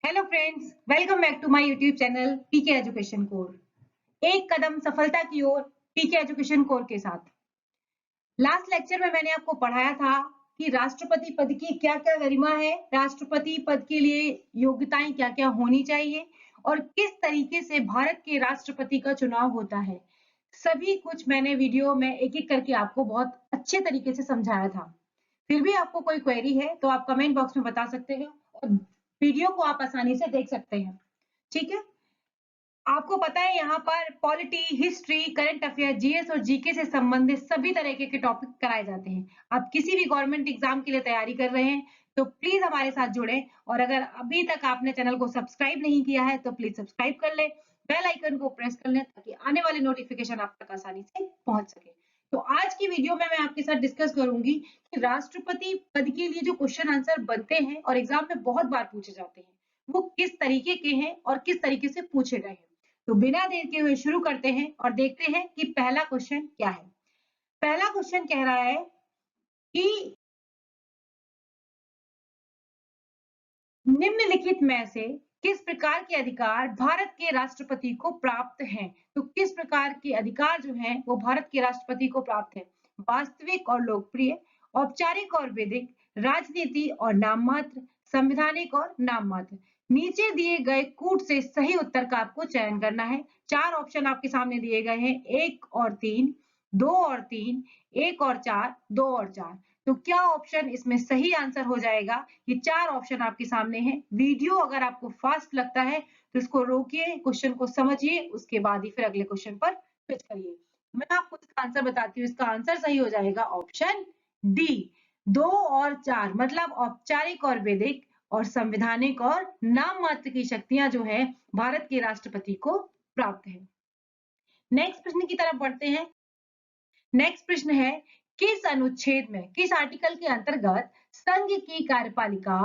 Hello friends, welcome back to my YouTube channel PK education core. एक कदम सफलता की ओर पीके एजुकेशन कोर के साथ। लास्ट लेक्चर में मैंने आपको पढ़ाया था कि राष्ट्रपति पद की क्या-क्या गरिमा है, राष्ट्रपति पद के लिए योग्यताएं क्या-क्या होनी चाहिए और किस तरीके से भारत के राष्ट्रपति का चुनाव होता है। सभी कुछ मैंने वीडियो में एक-एक करके आपको बहुत अच्छे तरीके से समझाया था। फिर भी आपको कोई क्वेरी है तो आप कमेंट बॉक्स में बता सकते हैं और वीडियो को आप आसानी से देख सकते हैं। ठीक है? आपको पता है यहाँ पर polity, history, current affair, GS और जीके से संबंधित सभी तरीके के टॉपिक कराए जाते हैं। आप किसी भी गवर्नमेंट एग्जाम के लिए तैयारी कर रहे हैं तो प्लीज हमारे साथ जुड़ें और अगर अभी तक आपने चैनल को सब्सक्राइब नहीं किया है तो प्लीज सब्सक्राइब कर लें, बेल आइकन को प्रेस कर लें ताकि आने वाली नोटिफिकेशन आप तक आसानी से पहुंच सके। तो आज की वीडियो में मैं आपके साथ डिस्कस करूंगी कि राष्ट्रपति पद के लिए जो क्वेश्चन आंसर बनते हैं और एग्जाम में बहुत बार पूछे जाते हैं, वो किस तरीके के हैं और किस तरीके से पूछे गए हैं। तो बिना देर के हुए शुरू करते हैं और देखते हैं कि पहला क्वेश्चन क्या है। पहला क्वेश्चन कह रहा है कि निम्नलिखित में से किस प्रकार के अधिकार भारत के राष्ट्रपति को प्राप्त हैं? तो किस प्रकार के अधिकार जो हैं वो भारत के राष्ट्रपति को प्राप्त है? वास्तविक और लोकप्रिय, औपचारिक और विधिक, राजनीति और नाम मात्र, संवैधानिक और नाम मात्र। नीचे दिए गए कूट से सही उत्तर का आपको चयन करना है। चार ऑप्शन आपके सामने दिए गए हैं, 1 और 3, 2 और 3, 1 और 4, 2 और 4। तो क्या ऑप्शन इसमें सही आंसर हो जाएगा? ये चार ऑप्शन आपके सामने हैं। वीडियो अगर आपको फास्ट लगता है तो इसको रोकिए, क्वेश्चन को समझिए, उसके बाद ही फिर अगले क्वेश्चन पर स्विच करिए। मैं आपको इसका आंसर बताती हूँ। इसका आंसर सही हो जाएगा ऑप्शन डी, 2 और 4, मतलब औपचारिक और वैधिक और संवैधानिक और नाम मात्र की शक्तियां जो है भारत के राष्ट्रपति को प्राप्त है। नेक्स्ट प्रश्न की तरफ बढ़ते हैं। नेक्स्ट प्रश्न है, किस अनुच्छेद में, किस आर्टिकल के अंतर्गत संघ की कार्यपालिका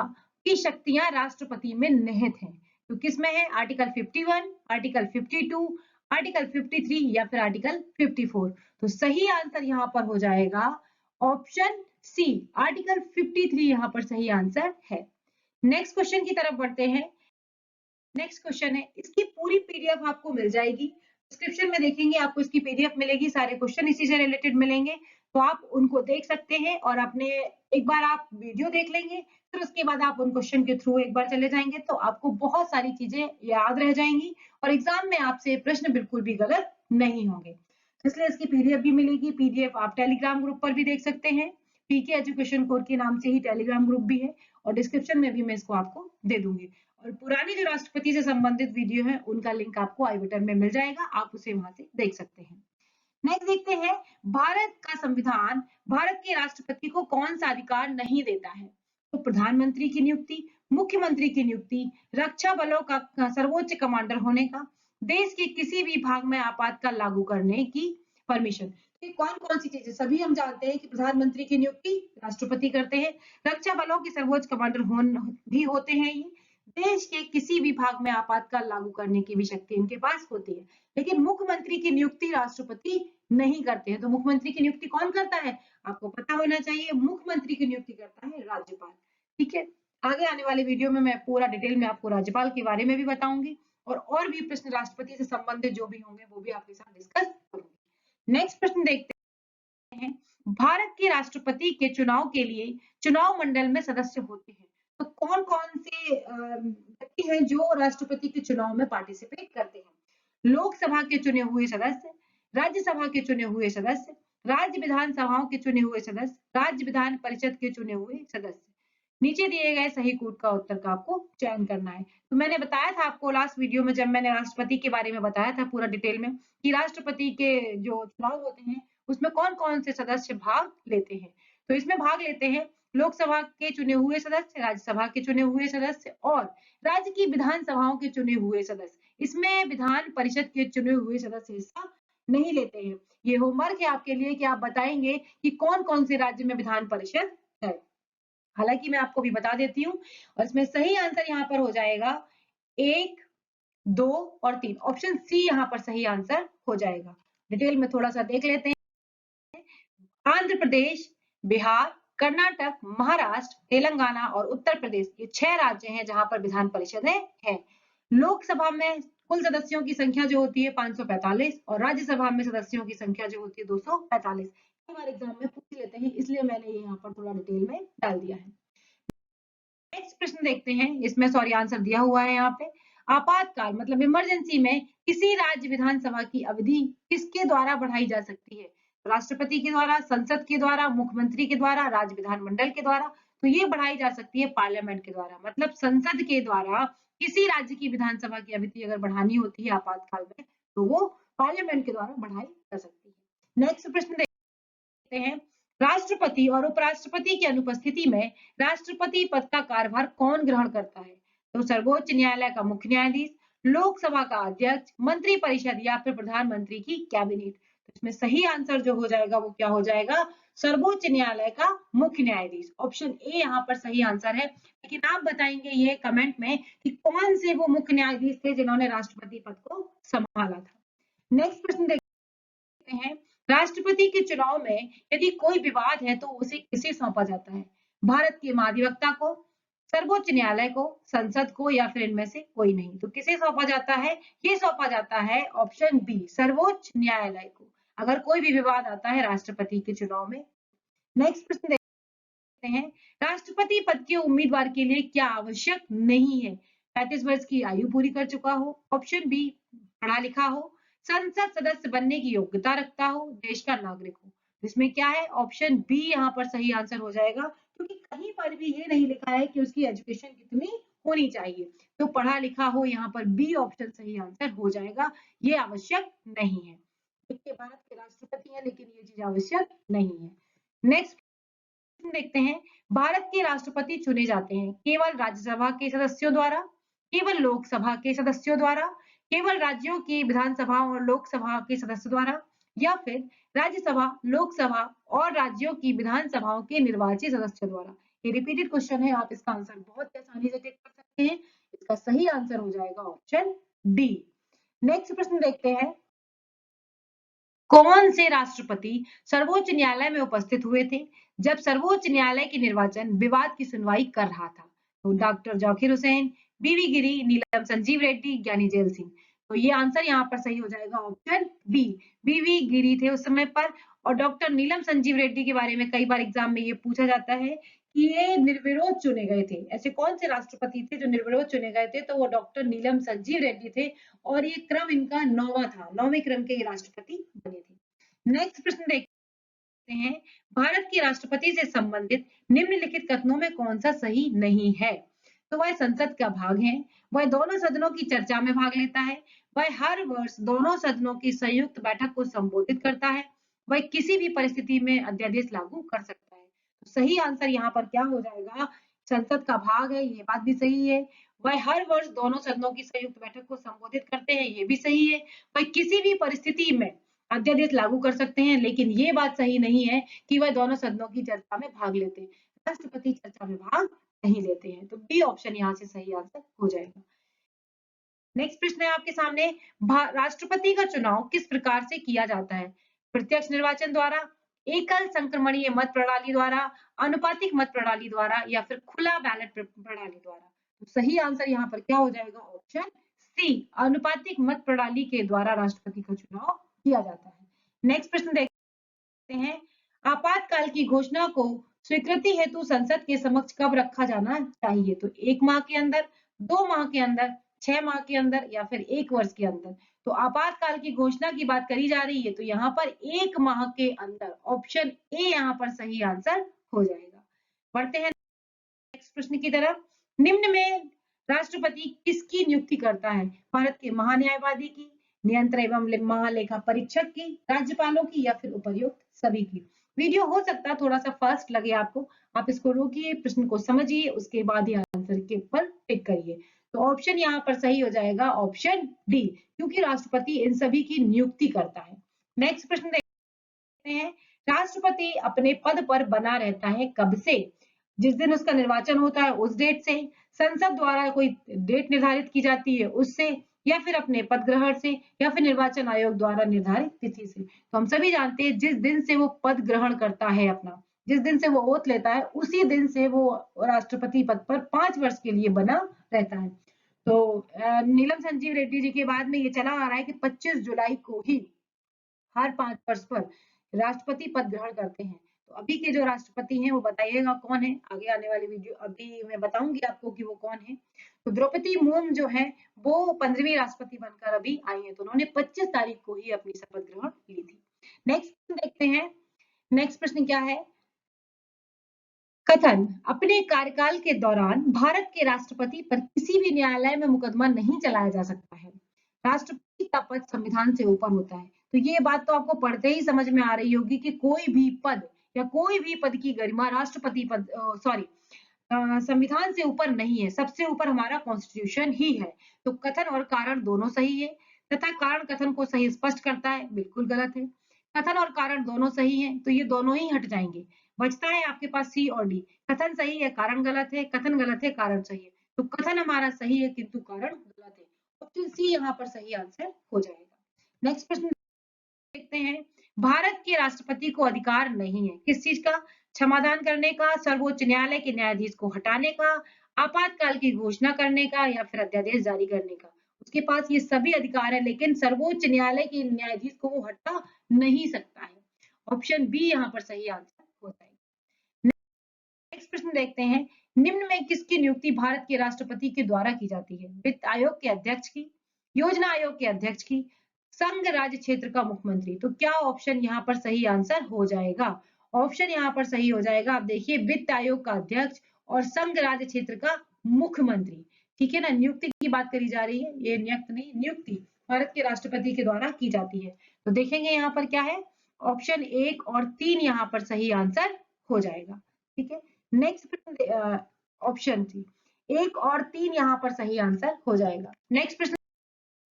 की शक्तियां राष्ट्रपति में निहित हैं? तो किसमें है? आर्टिकल 51, आर्टिकल 52, आर्टिकल 53 या फिर आर्टिकल 54। तो सही आंसर यहाँ पर हो जाएगा ऑप्शन सी, आर्टिकल 53 यहाँ पर सही आंसर है। नेक्स्ट क्वेश्चन की तरफ बढ़ते हैं। नेक्स्ट क्वेश्चन है, इसकी पूरी पीडीएफ आपको मिल जाएगी। डिस्क्रिप्शन में देखेंगे आपको इसकी पीडीएफ मिलेगी, सारे क्वेश्चन इसी से रिलेटेड मिलेंगे, तो आप उनको देख सकते हैं और अपने एक बार आप वीडियो देख लेंगे, फिर उसके बाद आप उन क्वेश्चन के थ्रू एक बार चले जाएंगे तो आपको बहुत सारी चीजें याद रह जाएंगी और एग्जाम में आपसे प्रश्न बिल्कुल भी गलत नहीं होंगे। तो इसलिए इसकी पीडीएफ भी मिलेगी। पीडीएफ आप टेलीग्राम ग्रुप पर भी देख सकते हैं, पीके एजुकेशन कोर के नाम से ही टेलीग्राम ग्रुप भी है और डिस्क्रिप्शन में भी मैं इसको आपको दे दूंगी। और पुराने जो राष्ट्रपति से संबंधित वीडियो है उनका लिंक आपको आई बटन में मिल जाएगा, आप उसे वहां से देख सकते हैं। नेक्स्ट देखते हैं, भारत का संविधान भारत के राष्ट्रपति को कौन सा अधिकार नहीं देता है? तो प्रधानमंत्री की नियुक्ति, मुख्यमंत्री की नियुक्ति, रक्षा बलों का सर्वोच्च कमांडर होने का, देश के किसी भी भाग में आपातकाल लागू करने की परमिशन। तो कौन कौन सी चीजें, सभी हम जानते हैं कि प्रधानमंत्री की नियुक्ति राष्ट्रपति करते हैं, रक्षा बलों के सर्वोच्च कमांडर भी होते हैं ये, देश के किसी भी भाग में आपातकाल लागू करने की भी शक्ति इनके पास होती है, लेकिन मुख्यमंत्री की नियुक्ति राष्ट्रपति नहीं करते हैं। तो मुख्यमंत्री की नियुक्ति कौन करता है? आपको पता होना चाहिए, मुख्यमंत्री की नियुक्ति करता है राज्यपाल। ठीक है, आगे आने वाले वीडियो में मैं पूरा डिटेल में आपको राज्यपाल के बारे में भी बताऊंगी और भी प्रश्न राष्ट्रपति से संबंधित जो भी होंगे वो भी आपके साथ डिस्कस करूंगी। नेक्स्ट प्रश्न देखते हैं, भारत के राष्ट्रपति के चुनाव के लिए चुनाव मंडल में सदस्य होते हैं। तो कौन कौन से व्यक्ति हैं जो राष्ट्रपति के चुनाव में पार्टिसिपेट करते हैं? लोकसभा के चुने हुए सदस्य, राज्यसभा के चुने हुए सदस्य, राज्य विधानसभाओं के चुने हुए सदस्य, राज्य विधान परिषद के चुने हुए सदस्य। नीचे दिए गए सही कूट का उत्तर का आपको चयन करना है। तो मैंने बताया था आपको लास्ट वीडियो में, जब मैंने राष्ट्रपति के बारे में बताया था पूरा डिटेल में, कि राष्ट्रपति के जो चुनाव होते हैं उसमें कौन कौन से सदस्य भाग लेते हैं। तो इसमें भाग लेते हैं लोकसभा के चुने हुए सदस्य, राज्यसभा के चुने हुए सदस्य और राज्य की विधानसभाओं के चुने हुए सदस्य। इसमें विधान परिषद के चुने हुए सदस्य हिस्सा नहीं लेते हैं। ये होमवर्क है आपके लिए कि आप बताएंगे कि कौन कौन से राज्य में विधान परिषद है। हालांकि मैं आपको भी बता देती हूँ और इसमें सही आंसर यहाँ पर हो जाएगा 1, 2 और 3। ऑप्शन सी यहाँ पर सही आंसर हो जाएगा। डिटेल में थोड़ा सा देख लेते हैं। आंध्र प्रदेश, बिहार, कर्नाटक, महाराष्ट्र, तेलंगाना और उत्तर प्रदेश ये 6 राज्य हैं जहां पर विधान परिषदें हैं। लोकसभा में कुल सदस्यों की संख्या जो होती है 545 और राज्यसभा में सदस्यों की संख्या जो होती है 245। कई बार एग्जाम में पूछ लेते हैं, इसलिए मैंने ये यहाँ पर थोड़ा डिटेल में डाल दिया है। नेक्स्ट प्रश्न देखते हैं, इसमें सॉरी आंसर दिया हुआ है यहाँ पे। आपातकाल मतलब इमरजेंसी में किसी राज्य विधानसभा की अवधि किसके द्वारा बढ़ाई जा सकती है? राष्ट्रपति के द्वारा, संसद के द्वारा, मुख्यमंत्री के द्वारा, राज्य विधानमंडल के द्वारा। तो ये बढ़ाई जा सकती है पार्लियामेंट के द्वारा, मतलब संसद के द्वारा किसी राज्य की विधानसभा की अवधि अगर बढ़ानी होती है आपातकाल में तो वो पार्लियामेंट के द्वारा बढ़ाई जा सकती है। नेक्स्ट प्रश्न देखते हैं, राष्ट्रपति और उपराष्ट्रपति की अनुपस्थिति में राष्ट्रपति पद का कार्यभार कौन ग्रहण करता है? तो सर्वोच्च न्यायालय का मुख्य न्यायाधीश, लोकसभा का अध्यक्ष, मंत्री परिषद या फिर प्रधानमंत्री की कैबिनेट। तो इसमें सही आंसर जो हो जाएगा वो क्या हो जाएगा? सर्वोच्च न्यायालय का मुख्य न्यायाधीश। ऑप्शन ए यहाँ पर सही आंसर है। लेकिन आप बताएंगे ये कमेंट में कि कौन से वो मुख्य न्यायाधीश थे जिन्होंने राष्ट्रपति पद को संभाला था। नेक्स्ट प्रश्न देखते हैं, राष्ट्रपति के चुनाव में यदि कोई विवाद है तो उसे किसे सौंपा जाता है? भारत के महाधिवक्ता को, सर्वोच्च न्यायालय को, संसद को या फिर इनमें से कोई नहीं। तो किसे सौंपा जाता है? ये सौंपा जाता है ऑप्शन बी सर्वोच्च न्यायालय को, अगर कोई भी विवाद आता है राष्ट्रपति के चुनाव में। नेक्स्ट प्रश्न देखते हैं, राष्ट्रपति पद के उम्मीदवार के लिए क्या आवश्यक नहीं है? 35 वर्ष की आयु पूरी कर चुका हो, ऑप्शन बी पढ़ा लिखा हो, संसद सदस्य बनने की योग्यता रखता हो, देश का नागरिक हो। इसमें क्या है? ऑप्शन बी यहाँ पर सही आंसर हो जाएगा, क्योंकि कहीं पर भी ये नहीं लिखा है कि उसकी एजुकेशन कितनी होनी चाहिए। तो पढ़ा लिखा हो, यहाँ पर बी ऑप्शन सही आंसर हो जाएगा। ये आवश्यक नहीं है। देखिए भारत के राष्ट्रपति हैं लेकिन ये चीज आवश्यक नहीं है। नेक्स्ट देखते हैं, भारत के राष्ट्रपति चुने जाते हैं केवल राज्यसभा के सदस्यों द्वारा, केवल लोकसभा के सदस्यों द्वारा, केवल राज्यों की विधानसभा और लोकसभा के सदस्यों द्वारा या फिर राज्यसभा, लोकसभा और राज्यों की विधानसभाओं के निर्वाचित सदस्यों द्वारा। ये रिपीटेड क्वेश्चन है, आप इसका आंसर बहुत आसानी से टिक कर सकते हैं। इसका सही आंसर हो जाएगा ऑप्शन डी। नेक्स्ट प्रश्न देखते हैं, कौन से राष्ट्रपति सर्वोच्च न्यायालय में उपस्थित हुए थे जब सर्वोच्च न्यायालय की निर्वाचन विवाद की सुनवाई कर रहा था? तो डॉक्टर जाकिर हुसैन, बीवी गिरी, नीलम संजीव रेड्डी, ज्ञानी जेल सिंह। तो ये आंसर यहाँ पर सही हो जाएगा ऑप्शन बी, बीवी गिरी थे उस समय पर। और डॉक्टर नीलम संजीव रेड्डी के बारे में कई बार एग्जाम में ये पूछा जाता है कि ये निर्विरोध चुने गए थे। ऐसे कौन से राष्ट्रपति थे जो निर्विरोध चुने गए थे? तो वो डॉक्टर नीलम संजीव रेड्डी थे और ये क्रम इनका 9वां था, 9वें क्रम के ये राष्ट्रपति बने थे। नेक्स्ट प्रश्न देखते हैं, भारत के राष्ट्रपति से संबंधित निम्नलिखित कथनों में कौन सा सही नहीं है? तो वह संसद का भाग है, वह दोनों सदनों की चर्चा में भाग लेता है, वह हर वर्ष दोनों सदनों की संयुक्त बैठक को संबोधित करता है, वह किसी भी परिस्थिति में अध्यादेश लागू कर सकता है। तो सही आंसर यहाँ पर क्या हो जाएगा? संसद का भाग है, ये बात भी सही है। वह हर वर्ष दोनों सदनों की संयुक्त बैठक को संबोधित करते हैं, ये भी सही है। वह किसी भी परिस्थिति में अध्यादेश लागू कर सकते हैं, लेकिन ये बात सही नहीं है कि वह दोनों सदनों की चर्चा में भाग लेते हैं। राष्ट्रपति चर्चा में भाग नहीं लेते हैं। तो बी ऑप्शन यहाँ से सही आंसर हो जाएगा। नेक्स्ट प्रश्न है आपके सामने, राष्ट्रपति का चुनाव किस प्रकार से किया जाता है? प्रत्यक्ष निर्वाचन द्वारा, एकल संक्रमणीय मत प्रणाली द्वारा, अनुपातिक मत प्रणाली द्वारा या फिर खुला बैलेट प्रणाली द्वारा। तो सही आंसर यहाँ पर क्या हो जाएगा? ऑप्शन सी, अनुपातिक मत प्रणाली के द्वारा राष्ट्रपति का चुनाव किया जाता है। नेक्स्ट प्रश्न देखते हैं, आपातकाल की घोषणा को स्वीकृति हेतु संसद के समक्ष कब रखा जाना चाहिए? तो 1 माह के अंदर, 2 माह के अंदर, 6 माह के अंदर या फिर 1 वर्ष के अंदर। तो आपातकाल की घोषणा की बात करी जा रही है तो यहाँ पर 1 माह के अंदर, ऑप्शन ए यहाँ पर सही आंसर हो जाएगा। बढ़ते हैं नेक्स्ट प्रश्न की तरफ, निम्न में राष्ट्रपति किसकी नियुक्ति करता है? भारत के महान्यायवादी की, नियंत्रक एवं महालेखा परीक्षक की, राज्यपालों की या फिर उपर्युक्त सभी की। वीडियो हो सकता है थोड़ा सा फास्ट लगे आपको, आप इसको रोकिए, प्रश्न को समझिए, उसके बाद ही आंसर के ऊपर टिक करिए। तो ऑप्शन यहाँ पर सही हो जाएगा ऑप्शन डी, क्योंकि राष्ट्रपति इन सभी की नियुक्ति करता है। नेक्स्ट प्रश्न देखते हैं, राष्ट्रपति अपने पद पर बना रहता है कब से? जिस दिन उसका निर्वाचन होता है उस डेट से, संसद द्वारा कोई डेट निर्धारित की जाती है उससे, या फिर अपने पद ग्रहण से, या फिर निर्वाचन आयोग द्वारा निर्धारित तिथि से। तो हम सभी जानते हैं जिस दिन से वो पद ग्रहण करता है अपना, जिस दिन से वो ओथ लेता है उसी दिन से वो राष्ट्रपति पद पर 5 वर्ष के लिए बना रहता है। तो नीलम संजीव रेड्डी जी के बाद में ये चला आ रहा है कि 25 जुलाई को ही हर 5 वर्ष पर राष्ट्रपति पद ग्रहण करते हैं। तो अभी के जो राष्ट्रपति हैं वो बताइएगा कौन है? आगे आने वाली वीडियो अभी मैं बताऊंगी आपको कि वो कौन है। तो द्रौपदी मुर्मू जो है वो 15वीं राष्ट्रपति बनकर अभी आई है। तो उन्होंने 25 तारीख को ही अपनी शपथ ग्रहण ली थी। नेक्स्ट देखते हैं। नेक्स्ट प्रश्न क्या है? कथन अपने कार्यकाल के दौरान भारत के राष्ट्रपति पर किसी भी न्यायालय में मुकदमा नहीं चलाया जा सकता है। राष्ट्रपति का पद संविधान से ऊपर होता है। तो ये बात तो आपको पढ़ते ही समझ में आ रही होगी कि कोई भी पद या कोई भी पद की गरिमा राष्ट्रपति पद संविधान से ऊपर नहीं है। सबसे ऊपर हमारा कॉन्स्टिट्यूशन ही है। तो कथन और कारण दोनों सही है तथा कारण कथन को सही स्पष्ट करता है, बिल्कुल गलत है। कथन और कारण दोनों सही है तो ये दोनों ही हट जाएंगे। बचता है आपके पास सी और डी। कथन सही है, कारण गलत है, कथन गलत है, कारण सही है। तो कथन हमारा सही है किंतु कारण गलत है। ऑप्शन सी यहाँ पर सही आंसर हो जाएगा। नेक्स्ट प्रश्न देखते हैं। भारत के राष्ट्रपति को अधिकार नहीं है किस चीज का? क्षमादान करने का, सर्वोच्च न्यायालय के न्यायाधीश को हटाने का, आपातकाल की घोषणा करने का या फिर अध्यादेश जारी करने का। उसके पास ये सभी अधिकार है लेकिन सर्वोच्च न्यायालय के न्यायाधीश को वो हटा नहीं सकता है। ऑप्शन बी यहाँ पर सही आंसर हो जाएगा। नेक्स्ट प्रश्न देखते हैं। निम्न में किसकी नियुक्ति भारत के राष्ट्रपति के द्वारा की जाती है? वित्त आयोग के अध्यक्ष की, योजना आयोग के अध्यक्ष की, संघ राज्य क्षेत्र का मुख्यमंत्री। तो क्या ऑप्शन यहाँ पर सही आंसर हो जाएगा? ऑप्शन यहाँ पर सही हो जाएगा। आप देखिए वित्त आयोग का अध्यक्ष और संघ राज्य क्षेत्र का मुख्यमंत्री। ठीक है ना, नियुक्ति की बात करी जा रही है, ये नियुक्त नहीं, नियुक्ति भारत के राष्ट्रपति के द्वारा की जाती है। तो देखेंगे यहाँ पर क्या है, ऑप्शन 1 और 3 यहाँ पर सही आंसर हो जाएगा। ठीक है, नेक्स्ट ऑप्शन थी 1 और 3 यहाँ पर सही आंसर हो जाएगा। नेक्स्ट प्रश्न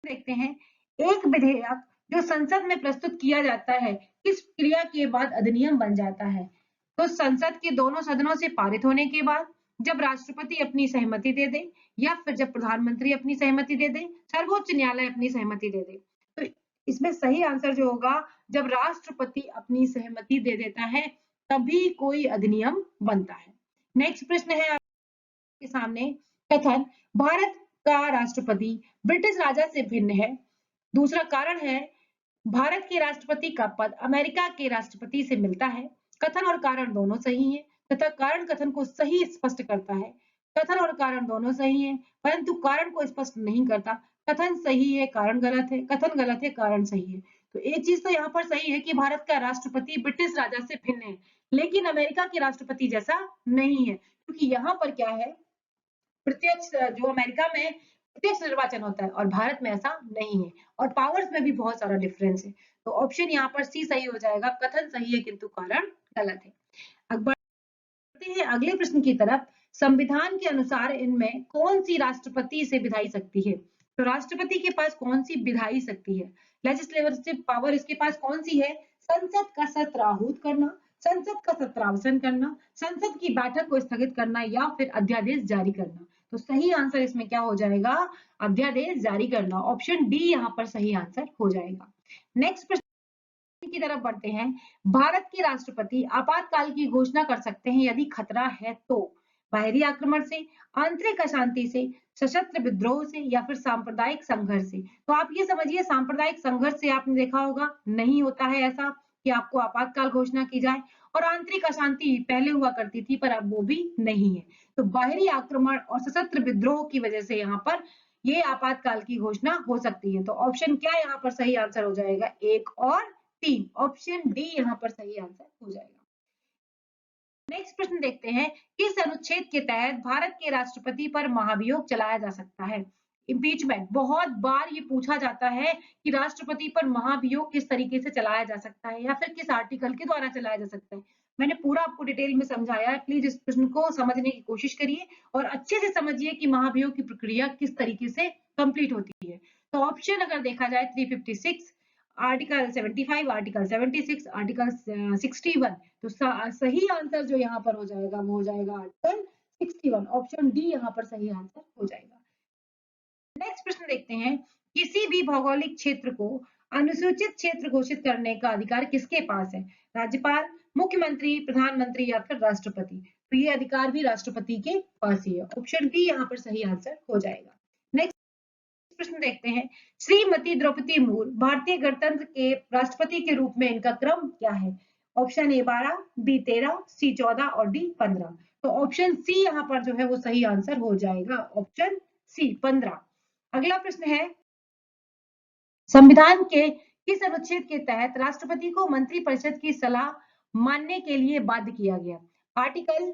देखते हैं। एक विधेयक जो संसद में प्रस्तुत किया जाता है किस क्रिया के बाद अधिनियम बन जाता है? तो संसद के दोनों सदनों से पारित होने के बाद, जब राष्ट्रपति अपनी सहमति दे दे या फिर जब प्रधानमंत्री अपनी सहमति दे दे, सर्वोच्च न्यायालय अपनी सहमति दे दे। तो इसमें सही आंसर जो होगा, जब राष्ट्रपति अपनी सहमति दे देता है तभी कोई अधिनियम बनता है। नेक्स्ट प्रश्न है आपके सामने। कथन भारत का राष्ट्रपति ब्रिटिश राजा से भिन्न है। दूसरा कारण है भारत के राष्ट्रपति का पद अमेरिका के राष्ट्रपति से मिलता है। कथन और कारण दोनों सही हैं तथा कारण कथन को सही स्पष्ट करता है। कथन और कारण दोनों सही हैं परंतु कारण को स्पष्ट नहीं करता। कथन सही है, कारण गलत है, कथन गलत है, कारण सही है। तो एक चीज तो यहाँ पर सही है कि भारत का राष्ट्रपति ब्रिटिश राजा से भिन्न है लेकिन अमेरिका के राष्ट्रपति जैसा नहीं है, क्योंकि यहाँ पर क्या है, प्रत्यक्ष जो अमेरिका में प्रत्यक्ष निर्वाचन होता है और भारत में ऐसा नहीं है और पावर्स में भी बहुत सारा डिफरेंस है। तो ऑप्शन यहाँ पर सी सही हो जाएगा। कथन सही है किंतु कारण गलत है। अब बढ़ते हैं अगले प्रश्न की तरफ। संविधान के अनुसार इनमें कौन सी राष्ट्रपति से विधायी शक्ति है? तो राष्ट्रपति के पास कौन सी विधायी शक्ति है? लेजिस्लेटिव पावर इसके पास कौन सी है? संसद का सत्र आहूत करना, संसद का सत्रावसान करना, संसद की बैठक को स्थगित करना या फिर अध्यादेश जारी करना। तो सही आंसर इसमें क्या हो जाएगा? अध्यादेश जारी करना। ऑप्शन डी यहाँ पर सही आंसर हो जाएगा। नेक्स्ट प्रश्न की तरफ बढ़ते हैं। भारत के राष्ट्रपति आपातकाल की घोषणा कर सकते हैं यदि खतरा है तो? बाहरी आक्रमण से, आंतरिक अशांति से, सशस्त्र विद्रोह से या फिर सांप्रदायिक संघर्ष से। तो आप ये समझिए सांप्रदायिक संघर्ष से आपने देखा होगा नहीं होता है ऐसा कि आपको आपातकाल घोषणा की जाए, और आंतरिक अशांति पहले हुआ करती थी पर अब वो भी नहीं है। तो बाहरी आक्रमण और सशस्त्र विद्रोह की वजह से यहाँ पर ये आपातकाल की घोषणा हो सकती है। तो ऑप्शन क्या यहाँ पर सही आंसर हो जाएगा? 1 और 3। ऑप्शन डी यहाँ पर सही आंसर हो जाएगा। नेक्स्ट प्रश्न देखते हैं। किस अनुच्छेद के तहत भारत के राष्ट्रपति पर महाभियोग चलाया जा सकता है? इम्पीचमेंट बहुत बार ये पूछा जाता है कि राष्ट्रपति पर महाभियोग किस तरीके से चलाया जा सकता है या फिर किस आर्टिकल के द्वारा चलाया जा सकता है। मैंने पूरा आपको डिटेल में समझाया है, प्लीज इस प्रश्न को समझने की कोशिश करिए और अच्छे से समझिए कि महाभियोग की प्रक्रिया किस तरीके से कंप्लीट होती है। तो ऑप्शन अगर देखा जाए 356, आर्टिकल 75, आर्टिकल 76, आर्टिकल 61। तो सही आंसर जो यहाँ पर हो जाएगा वो हो जाएगा आर्टिकल 61। ऑप्शन डी यहाँ पर सही आंसर हो जाएगा। नेक्स्ट प्रश्न देखते हैं। किसी भी भौगोलिक क्षेत्र को अनुसूचित क्षेत्र घोषित करने का अधिकार किसके पास है? राज्यपाल, मुख्यमंत्री, प्रधानमंत्री या फिर राष्ट्रपति। तो ये अधिकार भी राष्ट्रपति के पास ही है। ऑप्शन बी यहाँ पर सही आंसर हो जाएगा। नेक्स्ट प्रश्न देखते हैं। श्रीमती द्रौपदी मुर्मू भारतीय गणतंत्र के राष्ट्रपति के रूप में इनका क्रम क्या है? ऑप्शन ए 12, बी 13, सी 14 और डी 15। तो ऑप्शन सी यहाँ पर जो है वो सही आंसर हो जाएगा। Option C 15। अगला प्रश्न है, संविधान के किस अनुच्छेद के तहत राष्ट्रपति को मंत्रिपरिषद की सलाह मानने के लिए बाध्य किया गया? Article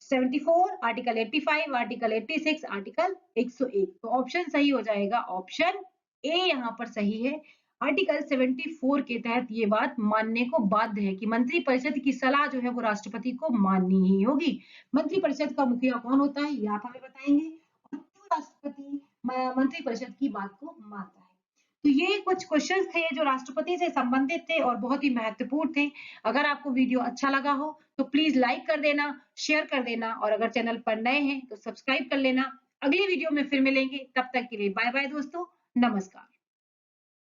74, article 85, article 86, article 101। तो ऑप्शन सही हो जाएगा ऑप्शन ए यहाँ पर सही है। आर्टिकल 74 के तहत ये बात मानने को बाध्य है कि मंत्रिपरिषद की सलाह जो है वो राष्ट्रपति को माननी ही होगी। मंत्रिपरिषद का मुखिया कौन होता है ये आप हमें बताएंगे, और क्यों राष्ट्रपति मंत्रिपरिषद की बात को मानता है। तो ये कुछ क्वेश्चंस थे जो राष्ट्रपति से संबंधित थे और बहुत ही महत्वपूर्ण थे। अगर आपको वीडियो अच्छा लगा हो तो प्लीज लाइक कर देना, शेयर कर देना, और अगर चैनल पर नए हैं तो सब्सक्राइब कर लेना। अगली वीडियो में फिर मिलेंगे, तब तक के लिए बाय बाय दोस्तों, नमस्कार।